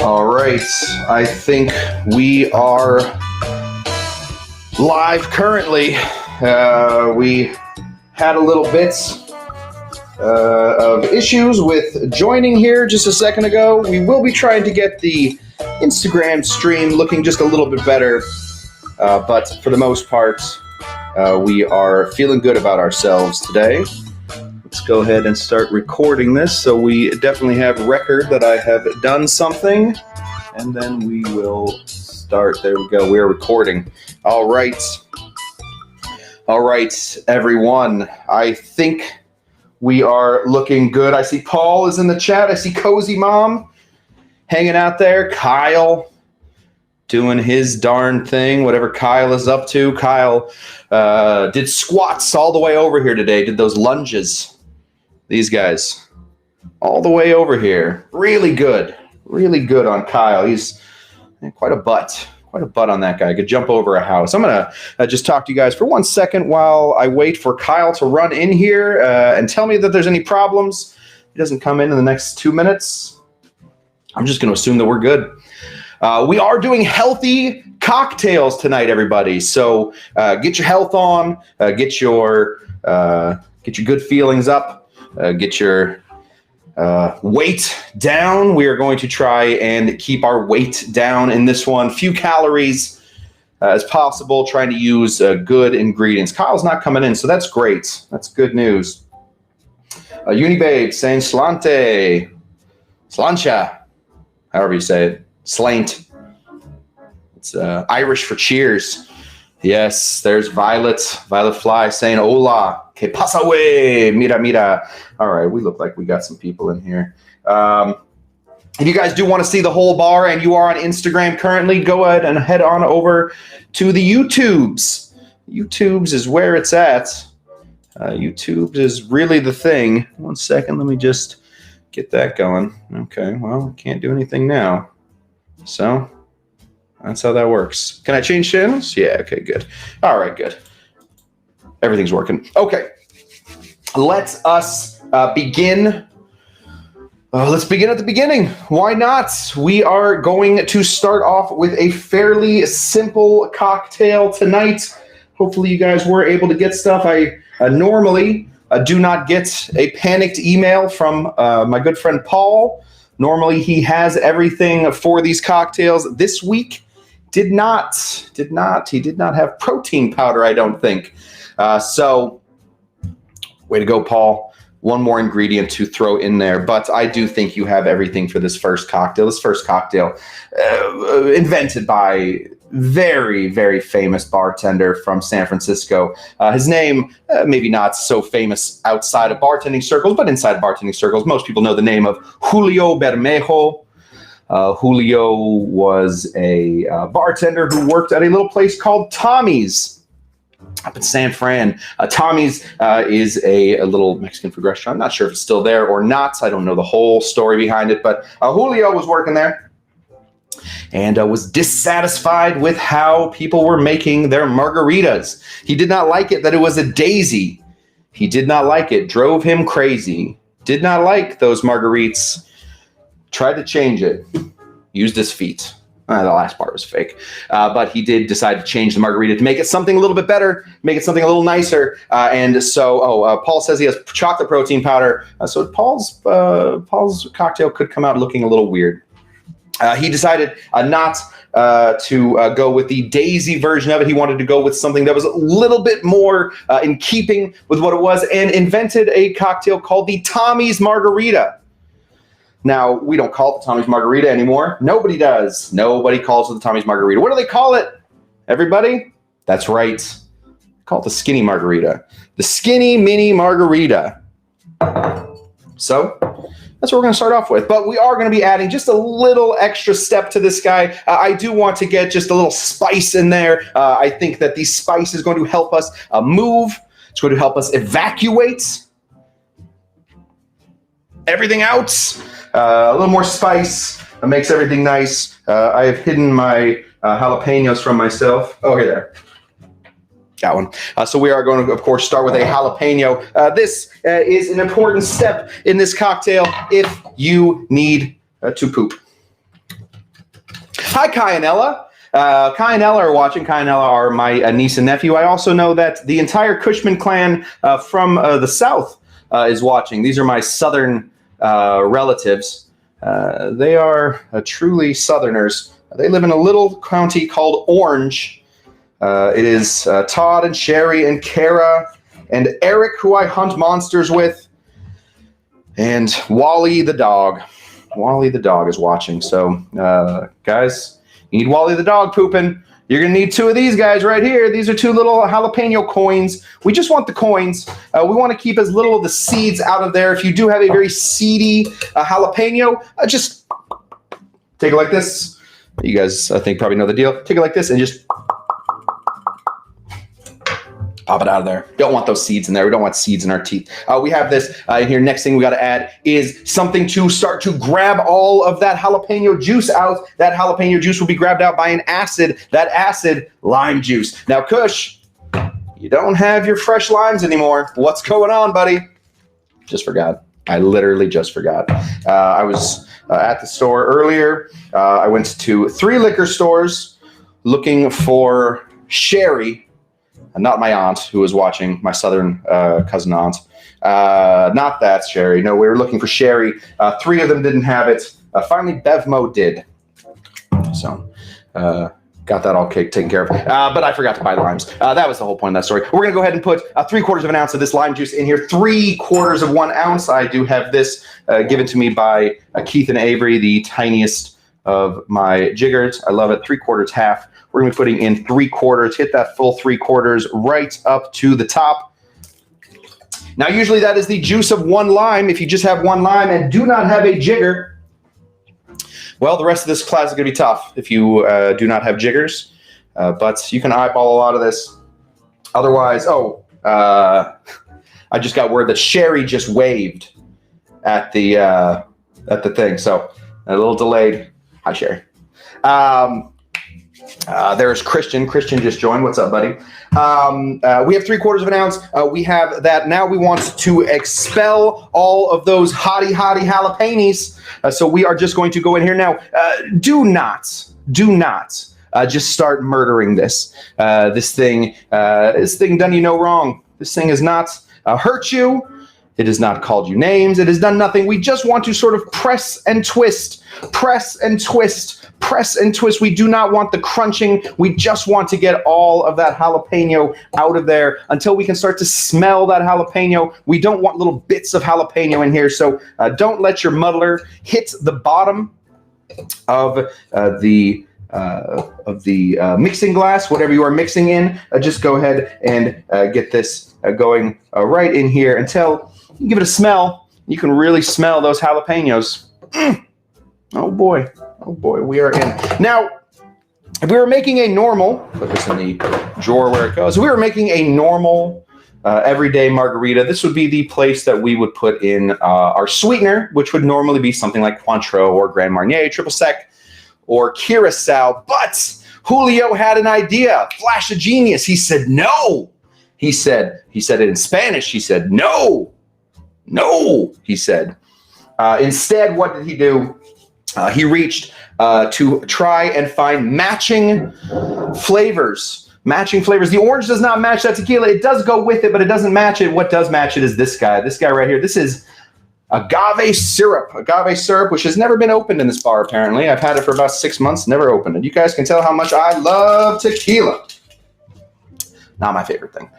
All right, I think we are live currently. We had a little bit of issues with joining here just a second ago. We will be trying to get the Instagram stream looking just a little bit better, but for the most part, we are feeling good about ourselves today. Let's go ahead and start recording this so we definitely have record that I have done something, and then we will start. There we go. We are recording. All right, everyone. I think we are looking good. I see Paul is in the chat. I see Cozy Mom hanging out there. Kyle doing his darn thing, whatever Kyle is up to. Kyle did squats all the way over here today, did those lunges. These guys, all the way over here. Really good on Kyle. He's quite a butt on that guy. Could jump over a house. I'm going to just talk to you guys for 1 second while I wait for Kyle to run in here and tell me that there's any problems. He doesn't come in the next 2 minutes. I'm just going to assume that we're good. We are doing healthy cocktails tonight, everybody. So get your health on, get your good feelings up. Get your weight down. We are going to try and keep our weight down in this one. Few calories as possible. Trying to use good ingredients. Kyle's not coming in, so that's great. That's good news. Unibabe saying slante. Slancha. However you say it. Slaint. It's Irish for cheers. Yes, there's Violet Fly saying hola. Que pasa, wey? Mira. All right, we look like we got some people in here. If you guys do want to see the whole bar and you are on Instagram currently, go ahead and head on over to the YouTubes. YouTubes is where it's at. YouTube is really the thing. 1 second, let me just get that going. Okay, well, can't do anything now. So that's how that works. Can I change channels? Yeah, okay, good. All right, good. Everything's working. Okay, let us begin. Let's begin at the beginning. Why not? We are going to start off with a fairly simple cocktail tonight. Hopefully you guys were able to get stuff. I normally do not get a panicked email from my good friend Paul. Normally he has everything for these cocktails. This week did not. He did not have protein powder, I don't think. So, way to go, Paul. One more ingredient to throw in there. But I do think you have everything for this first cocktail. This first cocktail, invented by very, very famous bartender from San Francisco. His name, maybe not so famous outside of bartending circles, but inside bartending circles, most people know the name of Julio Bermejo. Julio was a bartender who worked at a little place called Tommy's up in San Fran. Tommy's is a little Mexican food restaurant. I'm not sure if it's still there or not. I don't know the whole story behind it, but Julio was working there and was dissatisfied with how people were making their margaritas. He did not like it that it was a daisy. He did not like it. Drove him crazy. Did not like those margaritas. Tried to change it. Used his feet. The last part was fake. But he did decide to change the margarita to make it something a little bit better, make it something a little nicer. And so, Paul says he has chocolate protein powder. So Paul's cocktail could come out looking a little weird. He decided not to go with the Daisy version of it. He wanted to go with something that was a little bit more in keeping with what it was, and invented a cocktail called the Tommy's Margarita. Now, we don't call it the Tommy's Margarita anymore. Nobody does. Nobody calls it the Tommy's Margarita. What do they call it, everybody? That's right. They call it the Skinny Margarita. The Skinny Mini Margarita. So that's what we're going to start off with. But we are going to be adding just a little extra step to this guy. I do want to get just a little spice in there. I think that the spice is going to help us move. It's going to help us evacuate everything out. A little more spice makes everything nice. I have hidden my jalapenos from myself. Oh, here there. Got one. So we are going to, of course, start with a jalapeno. This is an important step in this cocktail if you need to poop. Hi, Kai and Ella. Kai and Ella are watching. Kai and Ella are my niece and nephew. I also know that the entire Cushman clan from the South is watching. These are my Southern relatives. They are truly Southerners. They live in a little county called Orange. It is Todd and Sherry and Kara and Eric, who I hunt monsters with, and Wally the dog. Wally the dog is watching. So, guys, you need Wally the dog pooping. You're going to need two of these guys right here. These are two little jalapeno coins. We just want the coins. We want to keep as little of the seeds out of there. If you do have a very seedy jalapeno, just take it like this. You guys, I think, probably know the deal. Take it like this and just pop it out of there. Don't want those seeds in there. We don't want seeds in our teeth. We have this in here. Next thing we got to add is something to start to grab all of that jalapeno juice out. That jalapeno juice will be grabbed out by an acid. That acid, lime juice. Now, Kush, you don't have your fresh limes anymore. What's going on, buddy? Just forgot. I literally just forgot. I was at the store earlier. I went to 3 liquor stores looking for sherry. Not my aunt, who was watching, my Southern cousin aunt. Not that sherry. No, we were looking for sherry. 3 of them didn't have it. Finally, Bevmo did. So, got that all taken care of. But I forgot to buy limes. That was the whole point of that story. We're going to go ahead and put 3/4 of an ounce of this lime juice in here. 3/4 of 1 ounce. I do have this given to me by Keith and Avery, the tiniest of my jiggers. I love it. 3/4 half. We're going to be putting in 3/4. Hit that full 3/4 right up to the top. Now, usually that is the juice of 1 lime. If you just have 1 lime and do not have a jigger, well, the rest of this class is going to be tough if you do not have jiggers. But you can eyeball a lot of this. Otherwise, I just got word that Sherry just waved at the thing. So a little delayed. Hi, Sherry. There's Christian. Christian just joined. What's up, buddy? We have 3/4 of an ounce. We have that. Now we want to expel all of those hottie jalapenos. So we are just going to go in here now. Do not just start murdering this. This thing done you no wrong. This thing has not hurt you. It has not called you names. It has done nothing. We just want to sort of press and twist, press and twist, press and twist. We do not want the crunching. We just want to get all of that jalapeno out of there until we can start to smell that jalapeno. We don't want little bits of jalapeno in here. So don't let your muddler hit the bottom of the mixing glass, whatever you are mixing in. Just go ahead and get this going right in here until you give it a smell. You can really smell those jalapenos. Oh boy, we are in. Now, if we were making a normal, put this in the drawer where it goes. If we were making a normal everyday margarita, this would be the place that we would put in our sweetener, which would normally be something like Cointreau or Grand Marnier, Triple Sec, or Curacao. But Julio had an idea, flash of genius. He said no. He said it in Spanish. He said no, he said. Instead, what did he do? He reached to try and find matching flavors. The orange does not match that tequila. It does go with it, but it doesn't match it. What does match it is this guy. This guy right here. This is agave syrup. Agave syrup, which has never been opened in this bar, apparently. I've had it for about 6 months, never opened it. You guys can tell how much I love tequila. Not my favorite thing.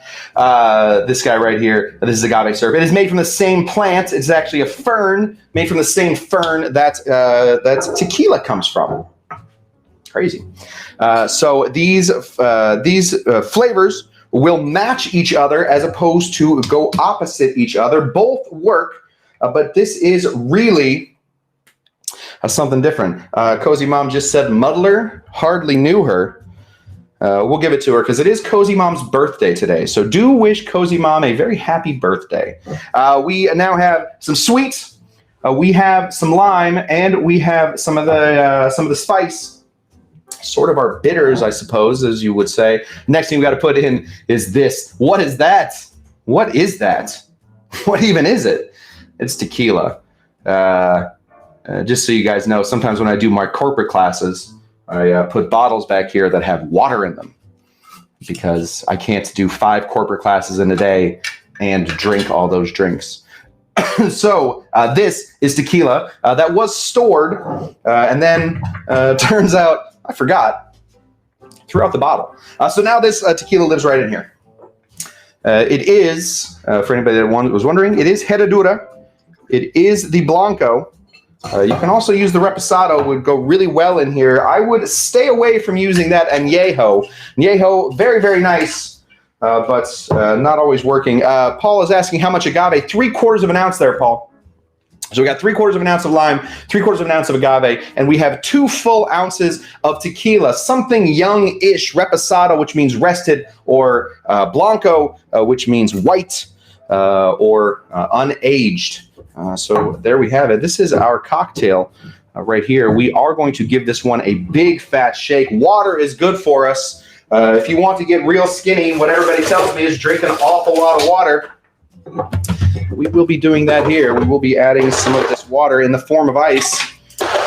This guy right here, this is agave syrup. It is made from the same plant. It's actually a fern made from the same fern that tequila comes from. Crazy. So these flavors will match each other as opposed to go opposite each other. Both work, but this is really something different. Cozy Mom just said muddler. Hardly knew her. We'll give it to her because it is Cozy Mom's birthday today. So do wish Cozy Mom a very happy birthday. We now have some sweets. We have some lime, and we have some of the spice, sort of our bitters, I suppose, as you would say. Next thing we got to put in is this. What is that? What is that? What even is it? It's tequila. Just so you guys know, sometimes when I do my corporate classes, I put bottles back here that have water in them because I can't do 5 corporate classes in a day and drink all those drinks. So this is tequila that was stored and then turns out, I forgot, threw out the bottle. So now this tequila lives right in here. It is, for anybody that was wondering, it is Herradura. It is the Blanco. You can also use the Reposado, would go really well in here. I would stay away from using that Añejo. Añejo, very, very nice, but not always working. Paul is asking how much agave. 3/4 of an ounce there, Paul. So we got 3/4 of an ounce of lime, 3/4 of an ounce of agave, and we have 2 full ounces of tequila, something young-ish, Reposado, which means rested, or Blanco, which means white, or unaged. So there we have it. This is our cocktail right here. We are going to give this one a big fat shake. Water is good for us. If you want to get real skinny, what everybody tells me is drink an awful lot of water. We will be doing that here. We will be adding some of this water in the form of ice.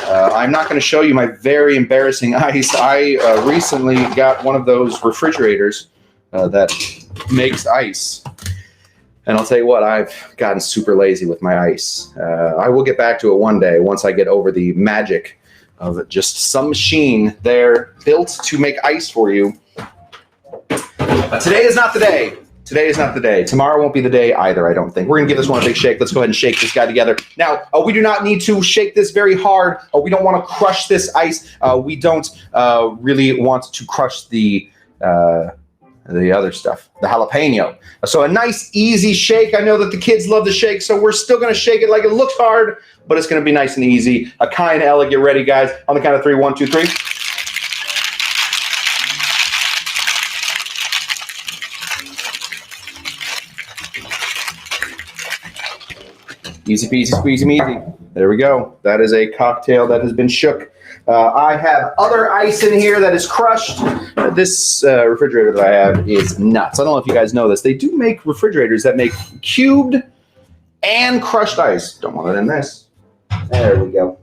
I'm not going to show you my very embarrassing ice. I recently got one of those refrigerators that makes ice. And I'll tell you what, I've gotten super lazy with my ice. I will get back to it one day once I get over the magic of just some machine there built to make ice for you. But today is not the day. Today is not the day. Tomorrow won't be the day either, I don't think. We're going to give this one a big shake. Let's go ahead and shake this guy together. Now, we do not need to shake this very hard. We don't want to crush this ice. We don't really want to crush the other stuff, the jalapeno. So a nice, easy shake. I know that the kids love to shake, so we're still going to shake it like it looks hard, but it's going to be nice and easy. Kai and Ella, get ready, guys. On the count of 3, 1, 2, 3. Easy peasy, squeezy measy. There we go. That is a cocktail that has been shook. I have other ice in here that is crushed. This refrigerator that I have is nuts. I don't know if you guys know this. They do make refrigerators that make cubed and crushed ice. Don't want it in this. There we go.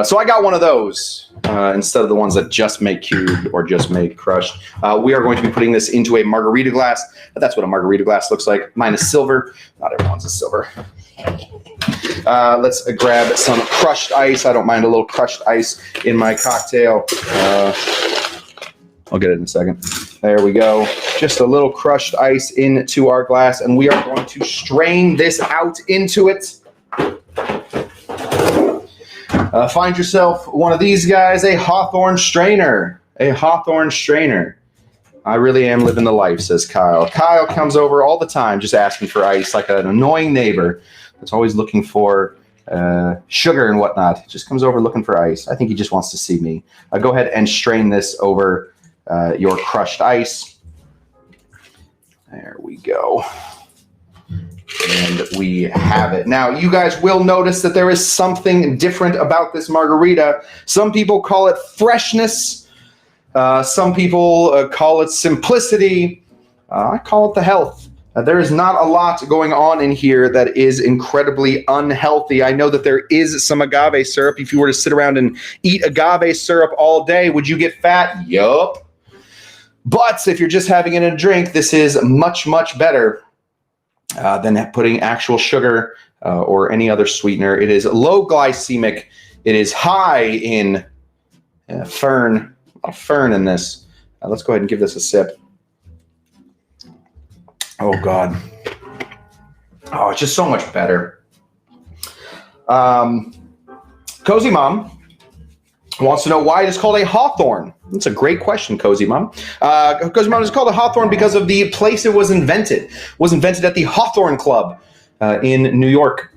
So I got one of those instead of the ones that just make cubed or just make crushed. We are going to be putting this into a margarita glass. That's what a margarita glass looks like. Mine is silver. Not everyone's is silver. Let's grab some crushed ice. I don't mind a little crushed ice in my cocktail. I'll get it in a second. There we go. Just a little crushed ice into our glass, and we are going to strain this out into it. Find yourself one of these guys, a Hawthorne strainer. A Hawthorne strainer. I really am living the life, says Kyle. Kyle comes over all the time just asking for ice, like an annoying neighbor that's always looking for sugar and whatnot. Just comes over looking for ice. I think he just wants to see me. Go ahead and strain this over your crushed ice. There we go. And we have it. Now, you guys will notice that there is something different about this margarita. Some people call it freshness. Some people call it simplicity. I call it the health. There is not a lot going on in here that is incredibly unhealthy. I know that there is some agave syrup. If you were to sit around and eat agave syrup all day, would you get fat? Yup. But if you're just having it in a drink, this is much, much better than putting actual sugar or any other sweetener. It is low glycemic. It is high in fern. A fern in this. Let's go ahead and give this a sip. Oh, God. Oh, it's just so much better. Cozy Mom wants to know why it is called a hawthorn. That's a great question, Cozy Mom. Cozy Mom is called a hawthorn because of the place it was invented. It was invented at the Hawthorne Club in New York.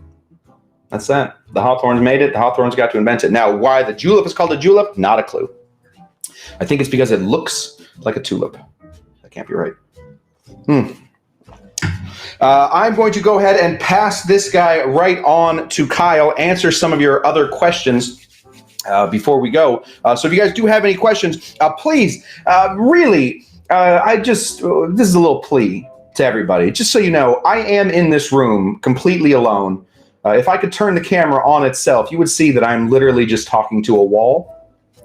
That's that. The Hawthorns made it. The Hawthorns got to invent it. Now, why the julep is called a julep? Not a clue. I think it's because it looks like a tulip. That can't be right. I'm going to go ahead and pass this guy right on to Kyle, answer some of your other questions before we go. So if you guys do have any questions, please, really, this is a little plea to everybody. Just so you know, I am in this room completely alone. If I could turn the camera on itself, you would see that I'm literally just talking to a wall.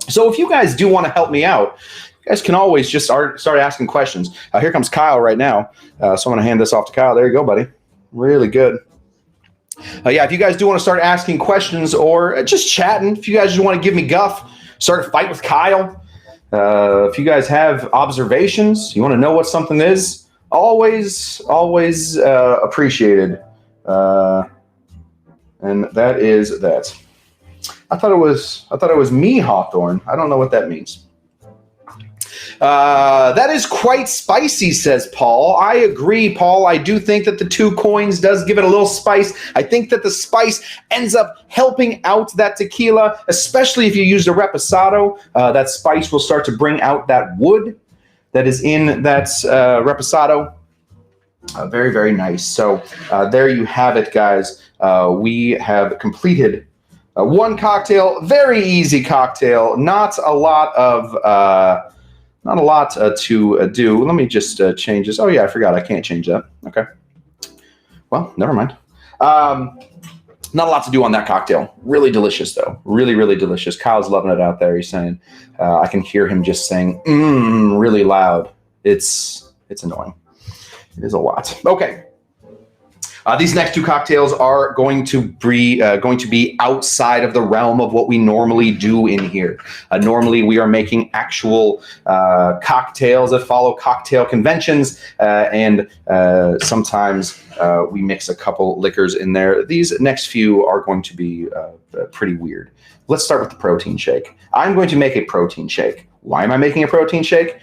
So if you guys do want to help me out, you guys can always just start asking questions. Here comes Kyle right now. So I'm going to hand this off to Kyle. There you go, buddy. Really good. Yeah, if you guys do want to start asking questions or just chatting, if you guys just want to give me guff, start a fight with Kyle. If you guys have observations, you want to know what something is, always appreciated. And that is that. I thought it was me, Hawthorne. I don't know what that means. That is quite spicy, says Paul. I agree, Paul. I do think that the 2 coins does give it a little spice. I think that the spice ends up helping out that tequila, especially if you use a reposado. That spice will start to bring out that wood that is in that reposado. Very, very nice. So there you have it, guys. We have completed one cocktail, very easy cocktail. Not a lot to do. Let me just change this. Oh yeah, I forgot. I can't change that. Okay. Well, never mind. Not a lot to do on that cocktail. Really delicious though. Really, really delicious. Kyle's loving it out there. He's saying, I can hear him just saying, really loud. It's annoying. It is a lot. Okay. These next 2 cocktails are going to be outside of the realm of what we normally do in here. Normally, we are making actual cocktails that follow cocktail conventions, and sometimes we mix a couple liquors in there. These next few are going to be pretty weird. Let's start with the protein shake. I'm going to make a protein shake. Why am I making a protein shake?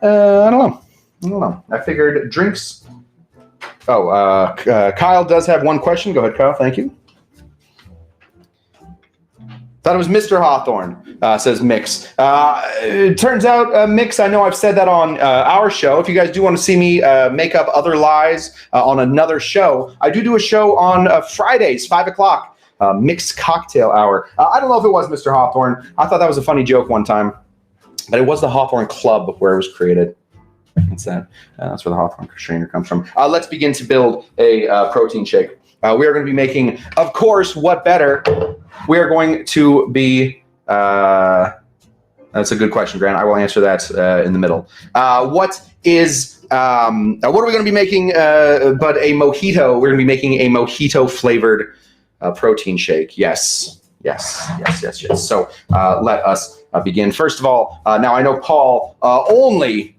I don't know. I figured drinks. Oh, Kyle does have one question. Go ahead, Kyle. Thank you. Thought it was Mr. Hawthorne, says Mix. It turns out, Mix, I know I've said that on our show. If you guys do want to see me make up other lies on another show, I do a show on Fridays, 5 o'clock, Mixed Cocktail Hour. I don't know if it was Mr. Hawthorne. I thought that was a funny joke one time, but it was the Hawthorne Club where it was created. That's that. That's where the Hawthorne strainer comes from. Let's begin to build a protein shake. We are going to be making, of course, what better? We are going to be. That's a good question, Grant. I will answer that in the middle. What are we going to be making? But a mojito. We're going to be making a mojito flavored protein shake. Yes. So let us begin. First of all, now I know Paul only.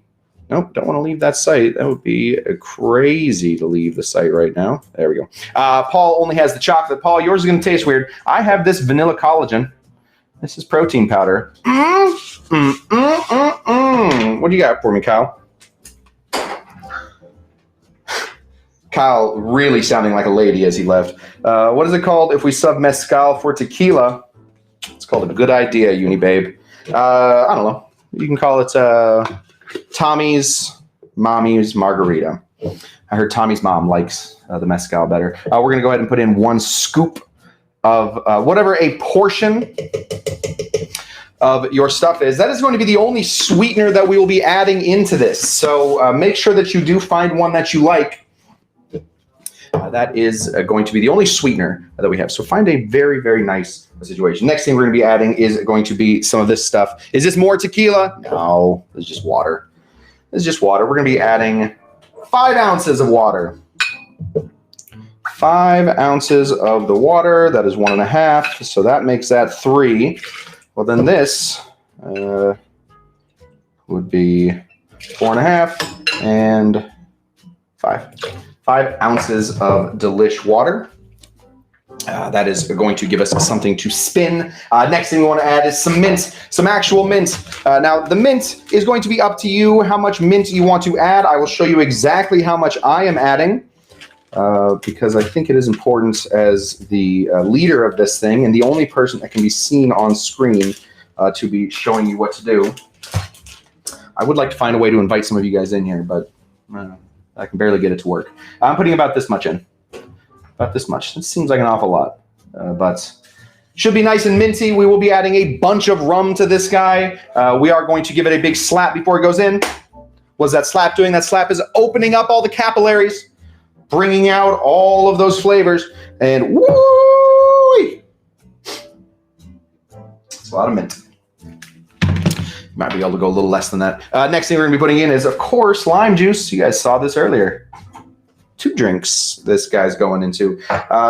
Nope, don't want to leave that site. That would be crazy to leave the site right now. There we go. Paul only has the chocolate. Paul, yours is going to taste weird. I have this vanilla collagen. This is protein powder. What do you got for me, Kyle? Kyle really sounding like a lady as he left. What is it called if we sub mezcal for tequila? It's called a good idea, uni babe. I don't know. You can call it Tommy's Mommy's Margarita. I heard Tommy's mom likes the mezcal better. We're going to go ahead and put in 1 scoop of whatever a portion of your stuff is. That is going to be the only sweetener that we will be adding into this. So make sure that you do find one that you like. That is going to be the only sweetener that we have. So find a very, very nice situation. Next thing we're going to be adding is going to be some of this stuff. Is this more tequila? No, it's just water. It's just water. We're going to be adding 5 ounces of water. 5 ounces of the water. That is 1.5. So that makes that 3. Well, then this would be 4.5 and 5. 5 ounces of delish water. That is going to give us something to spin. Next thing we want to add is some mint, some actual mint. Now, the mint is going to be up to you how much mint you want to add. I will show you exactly how much I am adding because I think it is important as the leader of this thing and the only person that can be seen on screen to be showing you what to do. I would like to find a way to invite some of you guys in here, but I can barely get it to work. I'm putting about this much in. About this much. It seems like an awful lot, but should be nice and minty. We will be adding a bunch of rum to this guy. We are going to give it a big slap before it goes in. What's that slap doing? That slap is opening up all the capillaries, bringing out all of those flavors, and woo! It's a lot of mint. Might be able to go a little less than that. Next thing we're going to be putting in is, of course, lime juice. You guys saw this earlier. 2 drinks this guy's going into.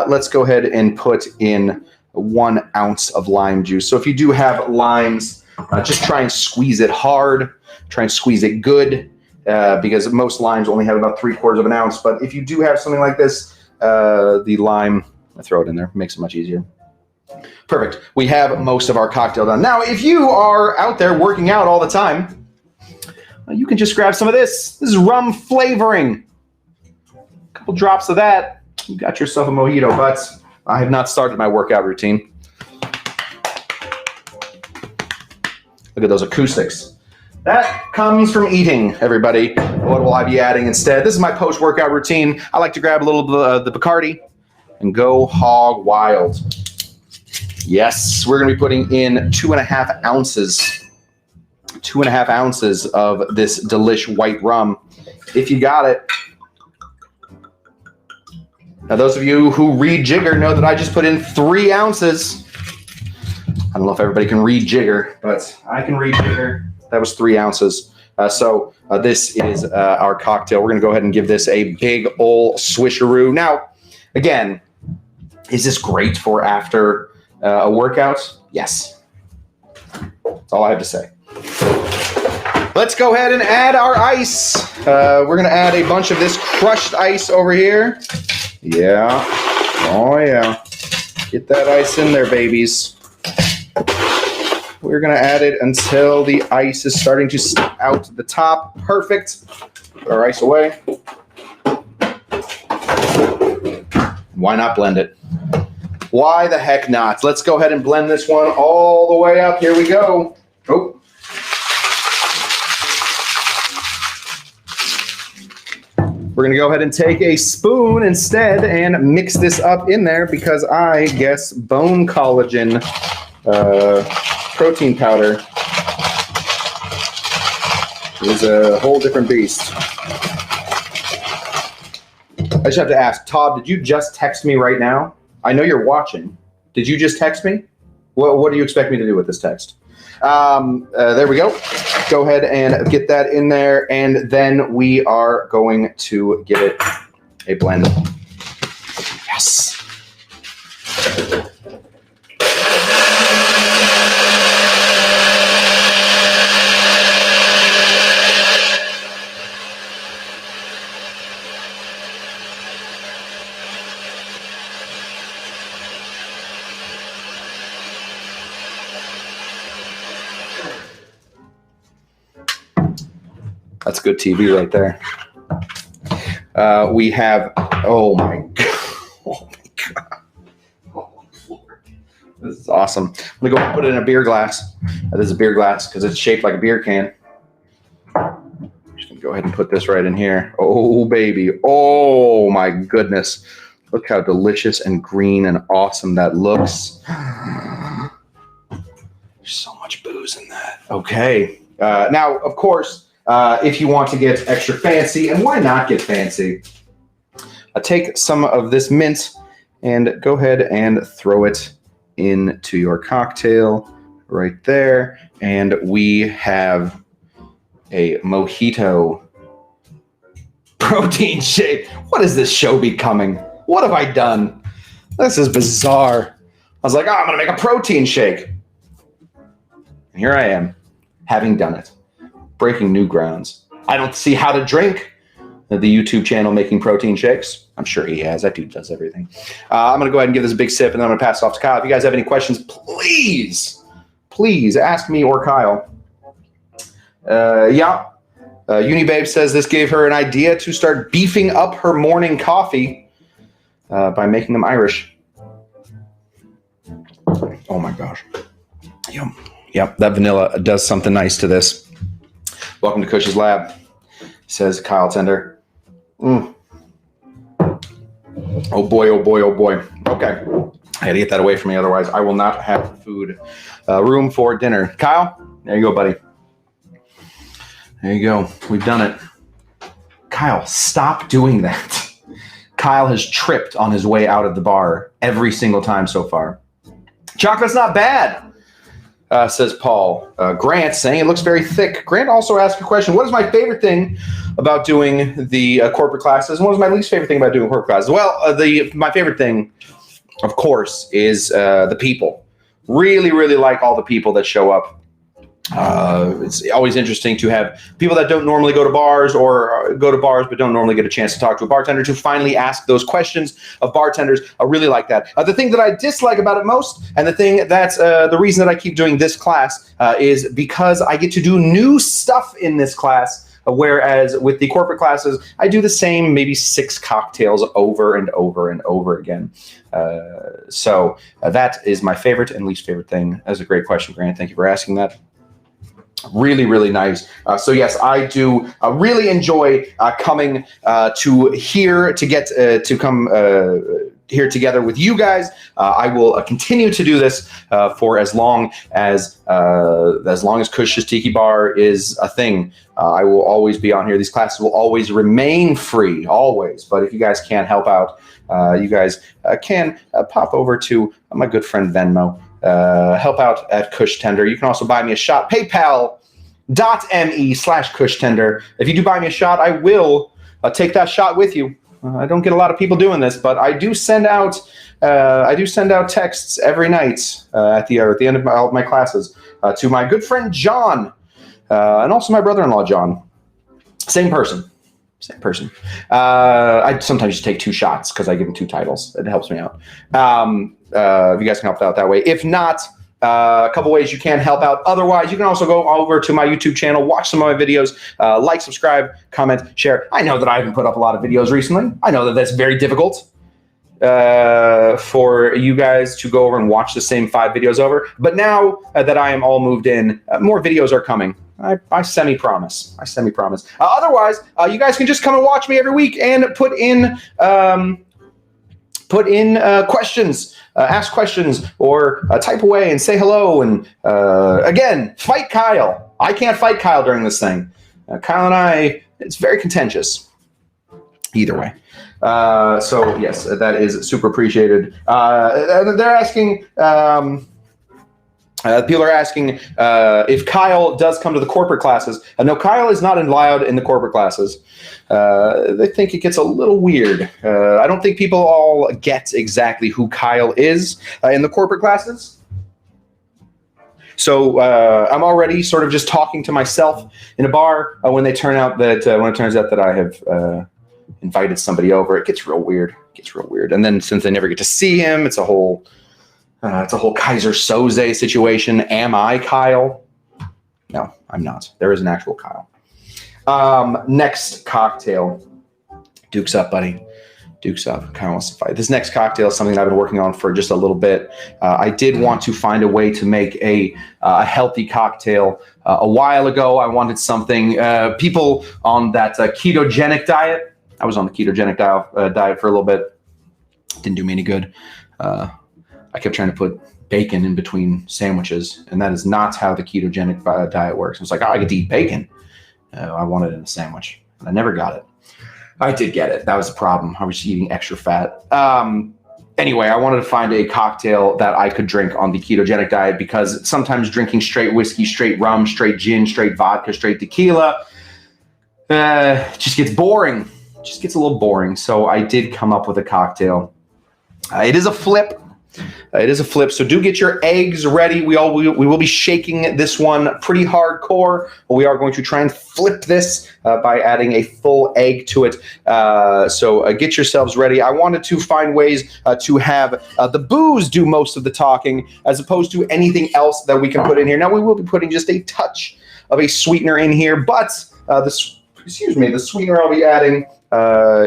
Let's go ahead and put in 1 ounce of lime juice. So if you do have limes, just try and squeeze it hard. Try and squeeze it good because most limes only have about 3/4 of an ounce. But if you do have something like this, the lime, I throw it in there, makes it much easier. Perfect. We have most of our cocktail done. Now, if you are out there working out all the time, you can just grab some of this. This is rum flavoring. Couple drops of that, you got yourself a mojito, but I have not started my workout routine. Look at those acoustics. That comes from eating, everybody. What will I be adding instead? This is my post-workout routine. I like to grab a little of the Bacardi and go hog wild. Yes, we're going to be putting in 2.5 ounces. 2.5 ounces of this delish white rum. If you got it. Now, those of you who read Jigger know that I just put in 3 ounces. I don't know if everybody can read Jigger, but I can read Jigger. That was 3 ounces. So this is our cocktail. We're going to go ahead and give this a big ol' swisheroo. Now, again, is this great for after a workout? Yes. That's all I have to say. Let's go ahead and add our ice. We're going to add a bunch of this crushed ice over here. Yeah. Oh, yeah. Get that ice in there, babies. We're going to add it until the ice is starting to slip out the top. Perfect. Put our ice away. Why not blend it? Why the heck not? Let's go ahead and blend this one all the way up. Here we go. Oh. We're going to go ahead and take a spoon instead and mix this up in there because I guess bone collagen protein powder is a whole different beast. I just have to ask, Todd, did you just text me right now? I know you're watching. Did you just text me? What do you expect me to do with this text? There we go. Go ahead and get that in there, and then we are going to give it a blend. Yes. That's good TV right there. We have, oh my God. Oh, Lord. This is awesome. I'm gonna go and put it in a beer glass. This is a beer glass because it's shaped like a beer can. I'm just gonna go ahead and put this right in here. Oh, baby. Oh my goodness. Look how delicious and green and awesome that looks. There's so much booze in that. Okay. Now, of course, if you want to get extra fancy, and why not get fancy? Take some of this mint and go ahead and throw it into your cocktail right there. And we have a mojito protein shake. What is this show becoming? What have I done? This is bizarre. I was like, I'm going to make a protein shake. And here I am, having done it. Breaking new grounds. I don't see how to drink the YouTube channel making protein shakes. I'm sure he has. That dude does everything. I'm going to go ahead and give this a big sip, and then I'm going to pass it off to Kyle. If you guys have any questions, please ask me or Kyle. Unibabe says this gave her an idea to start beefing up her morning coffee by making them Irish. Oh my gosh. Yep, that vanilla does something nice to this. Welcome to Cush's Lab, says Kyle Tender. Oh boy. Okay. I had to get that away from me, otherwise I will not have food room for dinner. Kyle, there you go, buddy. There you go. We've done it. Kyle, stop doing that. Kyle has tripped on his way out of the bar every single time so far. Chocolate's not bad, says Paul. Grant saying it looks very thick. Grant also asked a question. What is my favorite thing about doing the corporate classes? And what is my least favorite thing about doing corporate classes? Well, my favorite thing, of course, is the people. Really like all the people that show up. It's always interesting to have people that don't normally go to bars or go to bars but don't normally get a chance to talk to a bartender to finally ask those questions of bartenders. I really like that. The thing that I dislike about it most, and the thing that's the reason that I keep doing this class is because I get to do new stuff in this class. Whereas with the corporate classes, I do the same maybe 6 cocktails over and over and over again. So that is my favorite and least favorite thing. That's a great question, Grant. Thank you for asking that. Really nice. So yes, I do really enjoy coming to here to get to come here together with you guys. I will continue to do this for as long as Cush's Tiki Bar is a thing. I will always be on here. These classes will always remain free, always. But if you guys can't help out, you guys can pop over to my good friend Venmo. Help out at Cush Tender. You can also buy me a shot. PayPal.me/Cush Tender. If you do buy me a shot, I will take that shot with you. I don't get a lot of people doing this, but I do send out texts every night at the end of all my classes to my good friend John and also my brother-in-law John. Same person. I sometimes just take 2 shots because I give them 2 titles. It helps me out. If you guys can help out that way. If not, a couple ways you can help out. Otherwise, you can also go over to my YouTube channel, watch some of my videos, like, subscribe, comment, share. I know that I haven't put up a lot of videos recently. I know that that's very difficult for you guys to go over and watch the same 5 videos over. But now that I am all moved in, more videos are coming. I semi-promise. Otherwise, you guys can just come and watch me every week and put in questions, ask questions, or type away and say hello. And again, fight Kyle. I can't fight Kyle during this thing. Kyle and I, it's very contentious. Either way. So yes, that is super appreciated. They're asking. People are asking if Kyle does come to the corporate classes. No, Kyle is not allowed in the corporate classes. They think it gets a little weird. I don't think people all get exactly who Kyle is in the corporate classes. So I'm already sort of just talking to myself in a bar when it turns out that I have invited somebody over. It gets real weird. And then since I never get to see him, it's a whole Kaiser Soze situation. Am I Kyle? No, I'm not. There is an actual Kyle. Next cocktail. Duke's up, buddy. Duke's up. Kyle wants to fight. This next cocktail is something that I've been working on for just a little bit. I did want to find a way to make a healthy cocktail. A while ago, I wanted something. People on that ketogenic diet. I was on the ketogenic diet for a little bit. Didn't do me any good. I kept trying to put bacon in between sandwiches, and that is not how the ketogenic diet works. I was like, I get to eat bacon. I wanted it in a sandwich, and I never got it. I did get it. That was the problem. I was just eating extra fat. Anyway, I wanted to find a cocktail that I could drink on the ketogenic diet because sometimes drinking straight whiskey, straight rum, straight gin, straight vodka, straight tequila just gets boring. just gets a little boring. So I did come up with a cocktail. It is a flip. It is a flip, so do get your eggs ready. We will be shaking this one pretty hardcore. We are going to try and flip this by adding a full egg to it. So get yourselves ready. I wanted to find ways to have the booze do most of the talking as opposed to anything else that we can put in here. Now, we will be putting just a touch of a sweetener in here, but the sweetener I'll be adding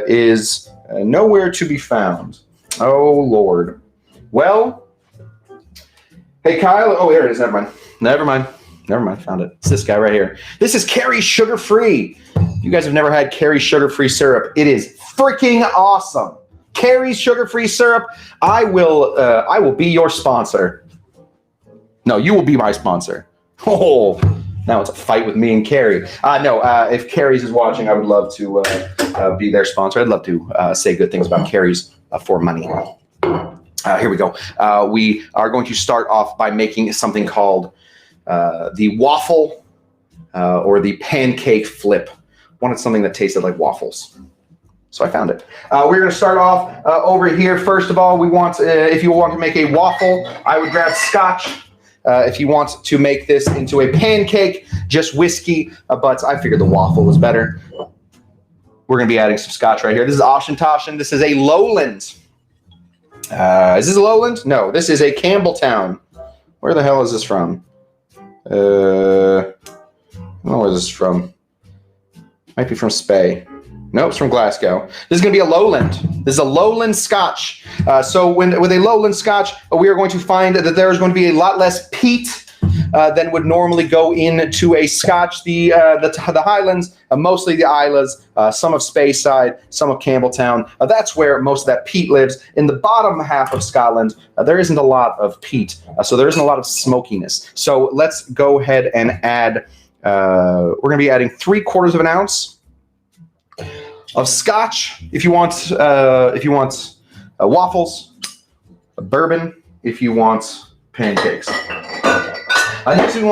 is nowhere to be found. Oh, Lord. Well, hey, Kyle. Oh, there it is. Never mind. Found it. It's this guy right here. This is Carrie's sugar-free. You guys have never had Carrie's sugar-free syrup. It is freaking awesome. Carrie's sugar-free syrup. I will be your sponsor. No, you will be my sponsor. Oh, now it's a fight with me and Carrie. If Carrie's is watching, I would love to be their sponsor. I'd love to say good things about Carrie's for money. Here we go. We are going to start off by making something called the waffle or the pancake flip. Wanted something that tasted like waffles. So I found it. We're going to start off over here. First of all, we want, if you want to make a waffle, I would grab scotch. If you want to make this into a pancake, just whiskey. But I figured the waffle was better. We're going to be adding some scotch right here. This is Oshantoshan. This is a Lowland. Is this a Lowland? No, this is a Campbelltown. Where the hell is this from? I don't know where this is from. Might be from Spey. Nope, it's from Glasgow. This is going to be a Lowland. This is a Lowland Scotch. So with a Lowland Scotch, we are going to find that there is going to be a lot less peat than would normally go into a Scotch. The Highlands, mostly the Islas, some of Speyside, some of Campbelltown. That's where most of that peat lives. In the bottom half of Scotland, there isn't a lot of peat, so there isn't a lot of smokiness. So let's go ahead and add. We're going to be adding 3/4 of an ounce of Scotch. If you want waffles, bourbon. If you want pancakes. Next we do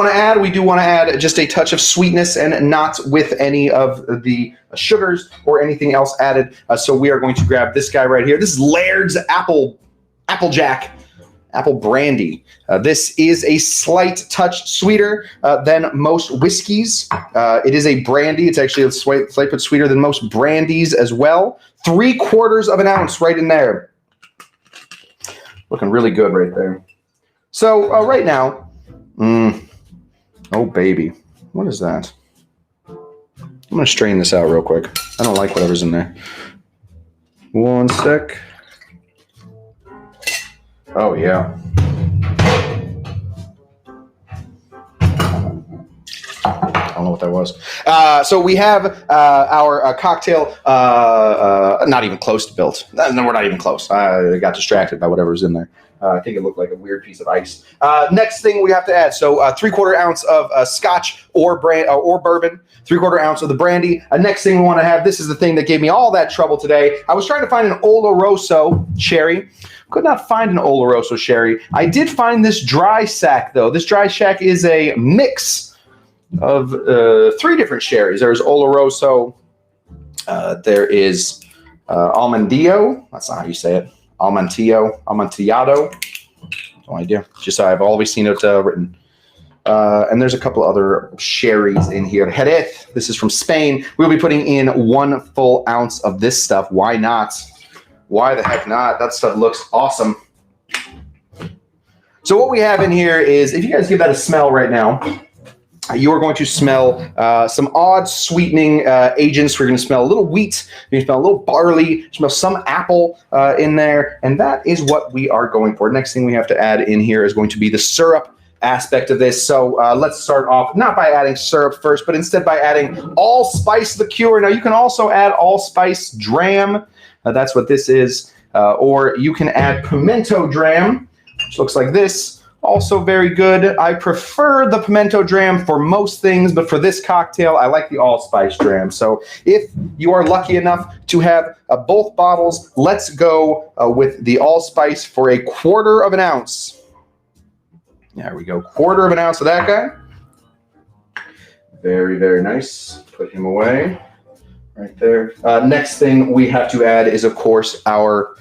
want to add just a touch of sweetness and not with any of the sugars or anything else added. So we are going to grab this guy right here. This is Laird's Applejack Apple Brandy. This is a slight touch sweeter than most whiskeys. It is a brandy. It's actually a slight bit sweeter than most brandies as well. 3/4 of an ounce right in there. Looking really good right there. So right now, oh baby, what is that? I'm gonna strain this out real quick. I don't like whatever's in there. One sec. Oh yeah. I don't know what that was. So we have our cocktail not even close to built. No, we're not even close. I got distracted by whatever was in there. I think it looked like a weird piece of ice. Next thing we have to add, so 3/4 ounce of Scotch or bourbon, 3/4 ounce of the brandy. Next thing we want to have, this is the thing that gave me all that trouble today. I was trying to find an Oloroso sherry. Could not find an Oloroso sherry. I did find this dry sack, though. This dry sack is a mix of 3 different sherries. There's Oloroso. There is Almondillo. That's not how you say it. Amontillado. No idea. Just I've always seen it written. And there's a couple other sherries in here. Jerez. This is from Spain. We'll be putting in 1 full ounce of this stuff. Why not? Why the heck not? That stuff looks awesome. So what we have in here is, if you guys give that a smell right now, you are going to smell some odd sweetening agents. We're going to smell a little wheat. You're going to smell a little barley. Smell some apple in there. And that is what we are going for. Next thing we have to add in here is going to be the syrup aspect of this. So let's start off not by adding syrup first, but instead by adding allspice liqueur. Now you can also add allspice dram. That's what this is. Or you can add pimento dram, which looks like this. Also very good. I prefer the pimento dram for most things, but for this cocktail, I like the allspice dram. So if you are lucky enough to have both bottles, let's go with the allspice for 1/4 of an ounce. There we go. 1/4 of an ounce of that guy. Very, very nice. Put him away right there. Next thing we have to add is, of course, our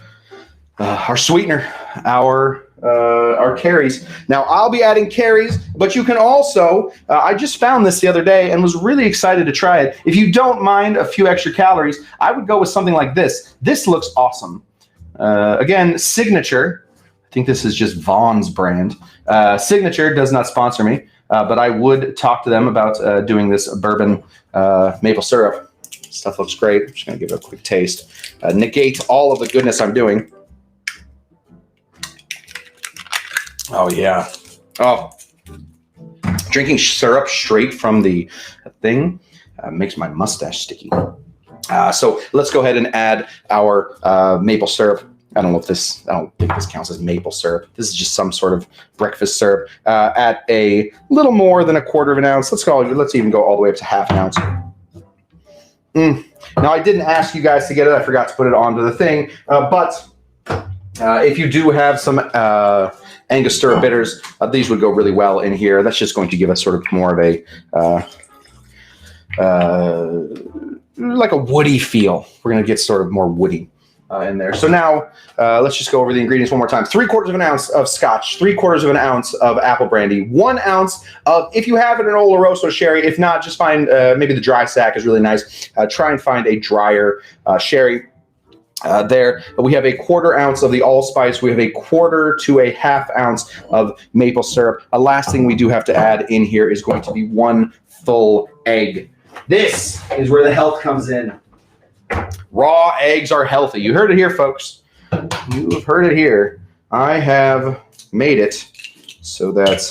sweetener, our carries. Now, I'll be adding carries, but you can also, I just found this the other day and was really excited to try it. If you don't mind a few extra calories, I would go with something like this. This looks awesome. Again, Signature. I think this is just Vaughn's brand. Signature does not sponsor me, but I would talk to them about doing this bourbon maple syrup. Stuff looks great. I'm just going to give it a quick taste. Negate all of the goodness I'm doing. Oh, yeah. Oh, drinking syrup straight from the thing makes my mustache sticky. So let's go ahead and add our maple syrup. I don't think this counts as maple syrup. This is just some sort of breakfast syrup at a little more than 1/4 of an ounce. Let's even go all the way up to 1/2 ounce. Now, I didn't ask you guys to get it. I forgot to put it onto the thing. But if you do have some Angostura bitters, these would go really well in here. That's just going to give us sort of more of a like a woody feel. We're going to get sort of more woody in there. So now let's just go over the ingredients one more time. 3/4 of an ounce of scotch, 3/4 of an ounce of apple brandy, 1 ounce of, if you have an Oloroso sherry, if not, just find maybe the dry sack is really nice. Try and find a drier sherry. There we have 1/4 ounce of the allspice. We have 1/4 to 1/2 ounce of maple syrup. Last thing we do have to add in here is going to be 1 full egg. This is where the health comes in. Raw eggs are healthy. You heard it here, folks. You have heard it here. I have made it so that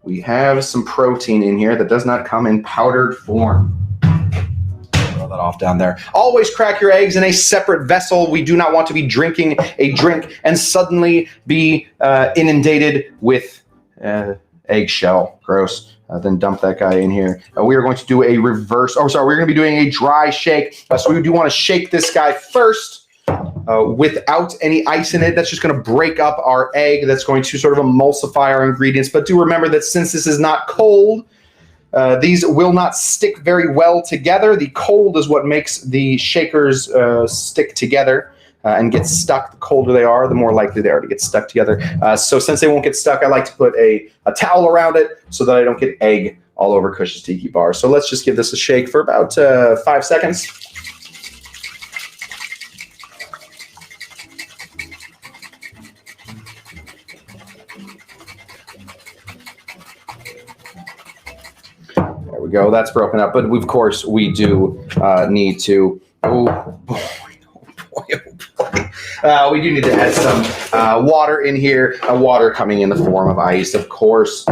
we have some protein in here that does not come in powdered form. That off down there. Always crack your eggs in a separate vessel. We do not want to be drinking a drink and suddenly be inundated with eggshell. Gross. Then dump that guy in here. We are going to do a reverse. Oh, sorry. We're going to be doing a dry shake. So we do want to shake this guy first without any ice in it. That's just going to break up our egg. That's going to sort of emulsify our ingredients. But do remember that since this is not cold, these will not stick very well together. The cold is what makes the shakers stick together and get stuck. The colder they are, the more likely they are to get stuck together. So since they won't get stuck, I like to put a towel around it so that I don't get egg all over Kush's Tiki Bar. So let's just give this a shake for about 5 seconds. There we go. That's broken up. But of course, we do need to. We do need to add some water in here. Water coming in the form of ice, of course.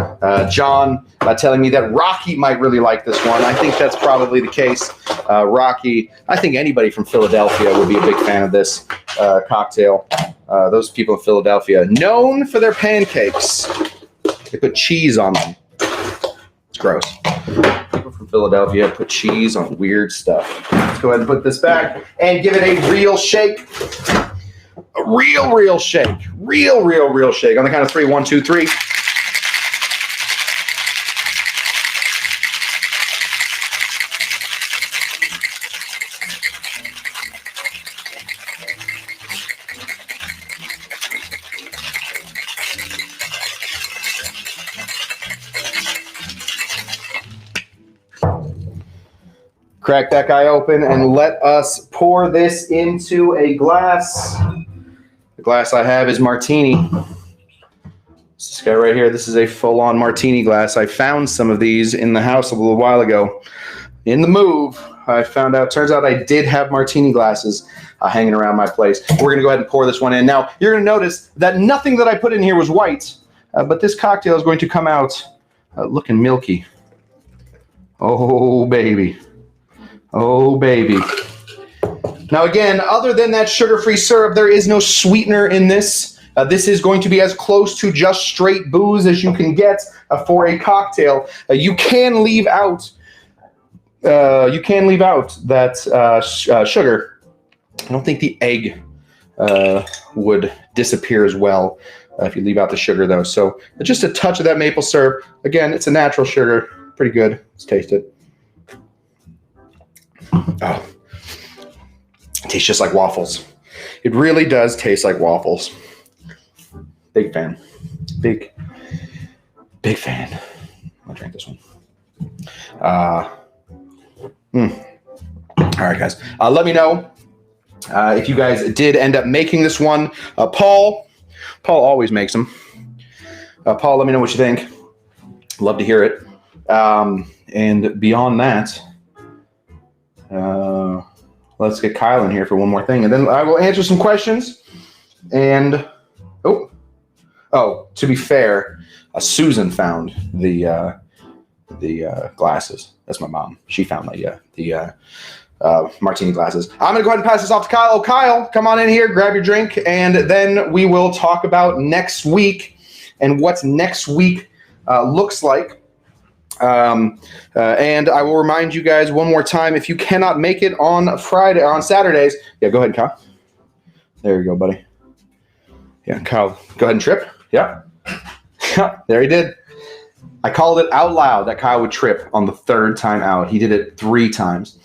John telling me that Rocky might really like this one. I think that's probably the case. Rocky, I think anybody from Philadelphia would be a big fan of this cocktail. Those people in Philadelphia, known for their pancakes. They put cheese on them. It's gross. People from Philadelphia put cheese on weird stuff. Let's go ahead and put this back and give it a real shake. A real shake. Real shake. On the count of 3, 1, 2, 3. Crack that guy open and let us pour this into a glass. The glass I have is martini. This guy right here, this is a full-on martini glass. I found some of these in the house a little while ago. In the move, I found out, turns out I did have martini glasses hanging around my place. We're going to go ahead and pour this one in. Now, you're going to notice that nothing that I put in here was white, but this cocktail is going to come out looking milky. Oh, baby. Oh, baby. Now, again, other than that sugar-free syrup, there is no sweetener in this. This is going to be as close to just straight booze as you can get for a cocktail. You can leave out that sugar. I don't think the egg would disappear as well if you leave out the sugar, though. So just a touch of that maple syrup. Again, it's a natural sugar. Pretty good. Let's taste it. Oh, It tastes just like waffles. It really does taste like waffles. Big fan. Big fan. I'll drink this one. All right, guys. Let me know if you guys did end up making this one. Paul always makes them. Paul, let me know what you think. Love to hear it. And beyond that, let's get Kyle in here for one more thing, and then I will answer some questions. And to be fair, Susan found the glasses. That's my mom. She found the martini glasses. I'm gonna go ahead and pass this off to Kyle. Oh, Kyle, come on in here, grab your drink, and then we will talk about next week and what next week looks like. And I will remind you guys one more time, if you cannot make it on Saturdays, go ahead, Kyle. There you go, buddy. Yeah, Kyle, go ahead and trip. Yeah. There he did. I called it out loud that Kyle would trip on the third time out. He did it 3 times.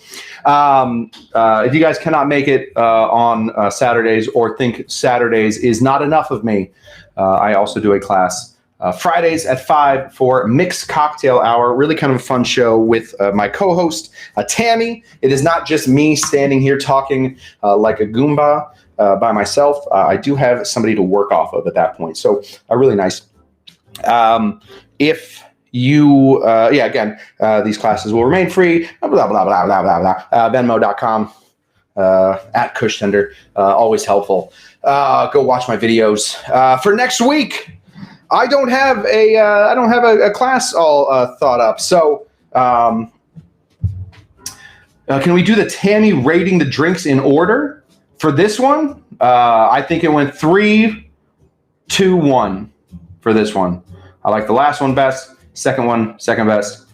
If you guys cannot make it on Saturdays, or think Saturdays is not enough of me, I also do a class Fridays at 5 for Mixed Cocktail Hour. Really kind of a fun show with my co-host, Tammy. It is not just me standing here talking like a Goomba by myself. I do have somebody to work off of at that point. So really nice. If you, again, these classes will remain free, blah, blah, blah, blah, blah, blah, blah. Venmo.com, at Kushtender, always helpful. Go watch my videos. For next week, I don't have a class all thought up. So, can we do the Tammy rating the drinks in order for this one? I think it went 3, 2, 1 for this one. I like the last one best, second one second best,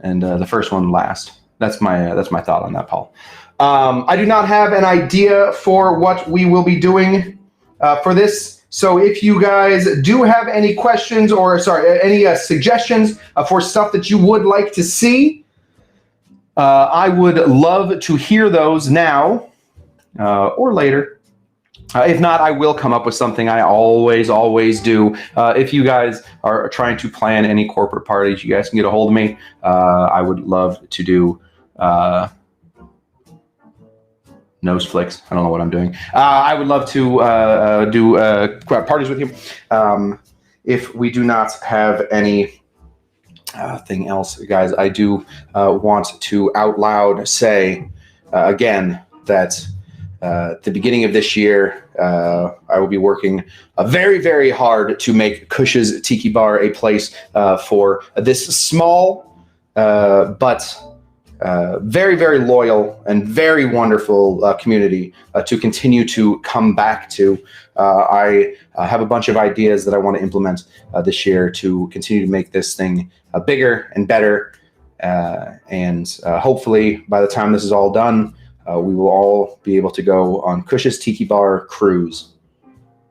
and the first one last. That's my thought on that, Paul. I do not have an idea for what we will be doing for this. So if you guys do have any questions or any suggestions for stuff that you would like to see, I would love to hear those now or later. If not, I will come up with something. I always do. If you guys are trying to plan any corporate parties, you guys can get a hold of me. I would love to do nose flicks. I don't know what I'm doing. I would love to do parties with you. If we do not have any thing else, guys, I do want to out loud say again that at the beginning of this year, I will be working very, very hard to make Kush's Tiki Bar a place for this small but very, very loyal and very wonderful community to continue to come back to. I have a bunch of ideas that I want to implement this year to continue to make this thing bigger and better. And hopefully by the time this is all done, we will all be able to go on Kush's Tiki Bar cruise.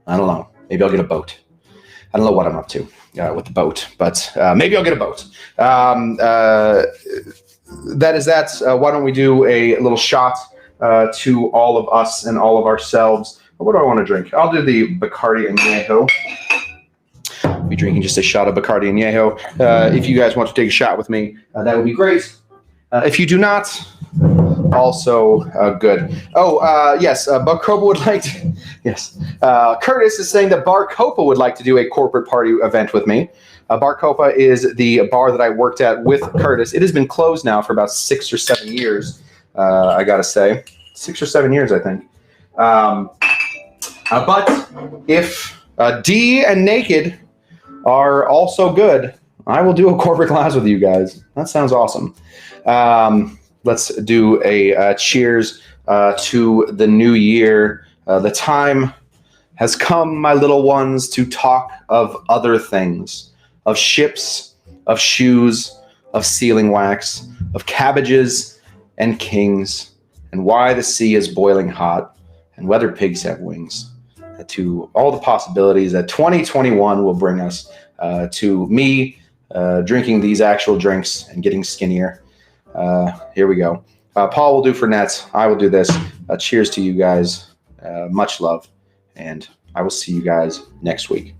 I don't know. Maybe I'll get a boat. I don't know what I'm up to with the boat, but maybe I'll get a boat. That is that. Why don't we do a little shot to all of us and all of ourselves? What do I want to drink? I'll do the Bacardi Añejo. I'll be drinking just a shot of Bacardi Añejo. If you guys want to take a shot with me, that would be great. If you do not, also good. Oh, yes, Bar Copa would like to, yes. Curtis is saying that Bar Copa would like to do a corporate party event with me. Bar Copa is the bar that I worked at with Curtis. It has been closed now for about 6 or 7 years, I gotta say. 6 or 7 years, I think. But if D and Naked are also good, I will do a corporate class with you guys. That sounds awesome. Let's do a cheers to the new year. The time has come, my little ones, to talk of other things. Of ships, of shoes, of sealing wax, of cabbages and kings, and why the sea is boiling hot, and whether pigs have wings. To all the possibilities that 2021 will bring us, to me drinking these actual drinks and getting skinnier. Here we go. Paul will do for nets. I will do this. Cheers to you guys. Much love. And I will see you guys next week.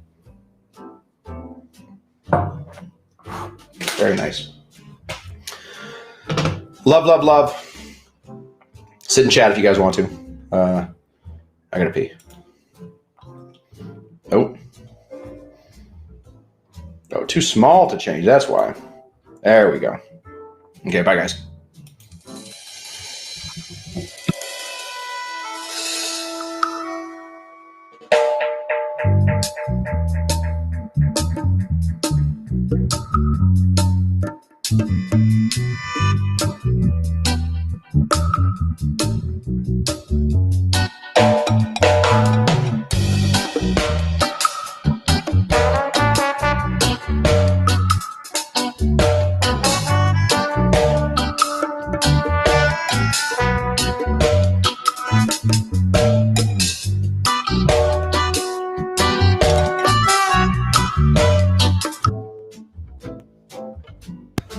Very nice. Love, love, love. Sit and chat if you guys want to. I gotta pee. Oh. Oh, too small to change. That's why. There we go. Okay, bye, guys.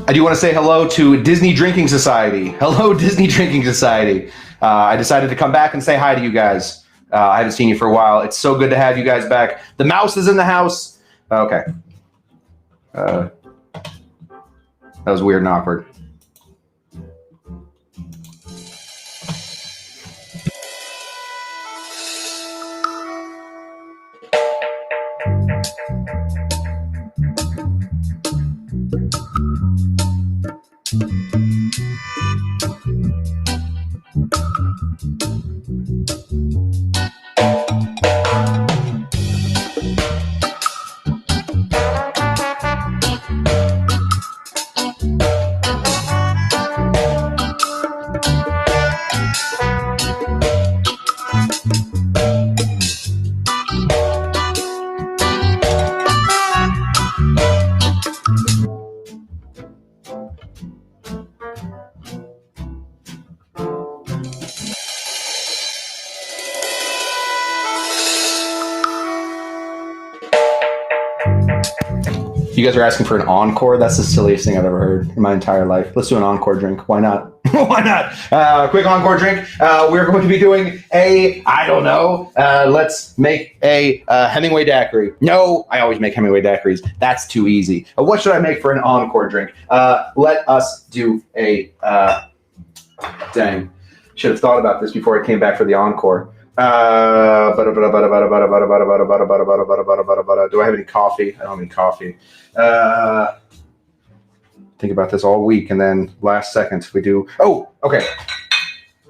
I do want to say hello to Disney Drinking Society. Hello, Disney Drinking Society. I decided to come back and say hi to you guys. I haven't seen you for a while. It's so good to have you guys back. The mouse is in the house. Okay. That was weird and awkward. You guys are asking for an encore? That's the silliest thing I've ever heard in my entire life. Let's do an encore drink. Why not? Why not? Quick encore drink. We're going to be doing I don't know. Let's make a Hemingway daiquiri. No, I always make Hemingway daiquiris. That's too easy. What should I make for an encore drink? Let us do a... dang. Should have thought about this before I came back for the encore. Do I have any coffee? I don't have any coffee. Think about this all week, and then last second we do. Oh, okay.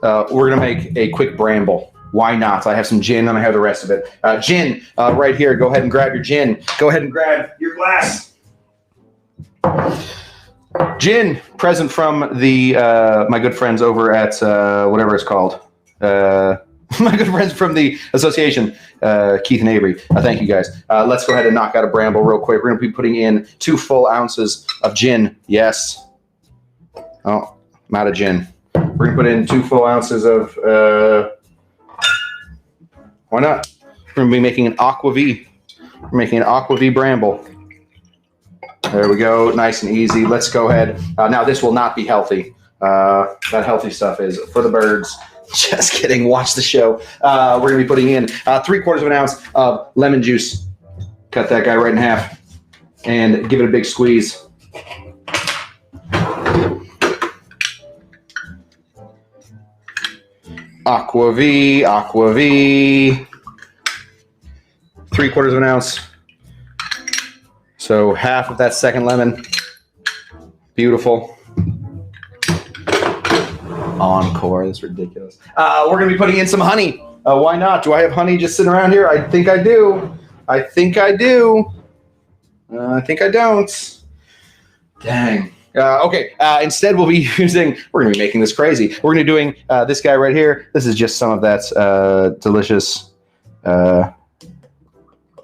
We're gonna make a quick bramble. Why not? I have some gin, and I have the rest of it. Gin, right here. Go ahead and grab your gin. Go ahead and grab your glass. Gin, present from the my good friends over at whatever it's called. My good friends from the association, Keith and Avery. Thank you, guys. Let's go ahead and knock out a bramble real quick. We're going to be putting in 2 full ounces of gin. Yes. Oh, I'm out of gin. We're going to put in 2 full ounces of... why not? We're going to be making an aquavit. We're making an aquavit bramble. There we go. Nice and easy. Let's go ahead. Now, this will not be healthy. That healthy stuff is for the birds. Just kidding. Watch the show. We're going to be putting in 3/4 of an ounce of lemon juice. Cut that guy right in half and give it a big squeeze. Aquavit, aquavit. 3/4 of an ounce. So half of that second lemon. Beautiful. Encore. That's ridiculous. We're going to be putting in some honey. Why not? Do I have honey just sitting around here? I think I do. I think I do. I think I don't. Dang. Okay. Instead, we'll be using, we're going to be making this crazy. We're going to be doing this guy right here. This is just some of that delicious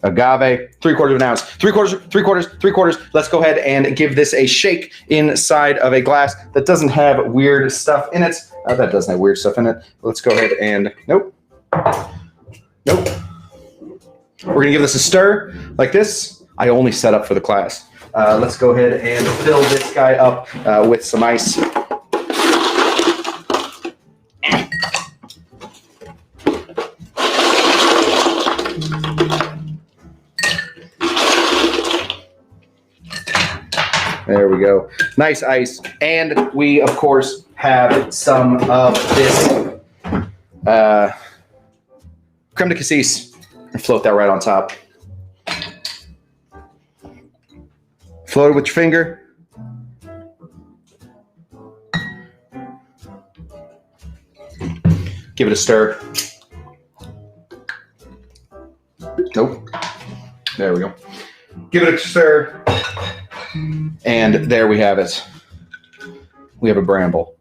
agave, 3/4 of an ounce, 3/4. Let's go ahead and give this a shake inside of a glass that doesn't have weird stuff in it. That doesn't have weird stuff in it. Let's go ahead and, nope. Nope. We're going to give this a stir like this. I only set up for the class. Let's go ahead and fill this guy up with some ice. we go. Nice ice. And we, of course, have some of this creme de cassis. And float that right on top. Float it with your finger. Give it a stir. Nope. There we go. Give it a stir. And there we have it. We have a bramble.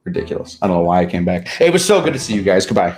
Ridiculous. I don't know why I came back. It was so good to see you guys. Goodbye.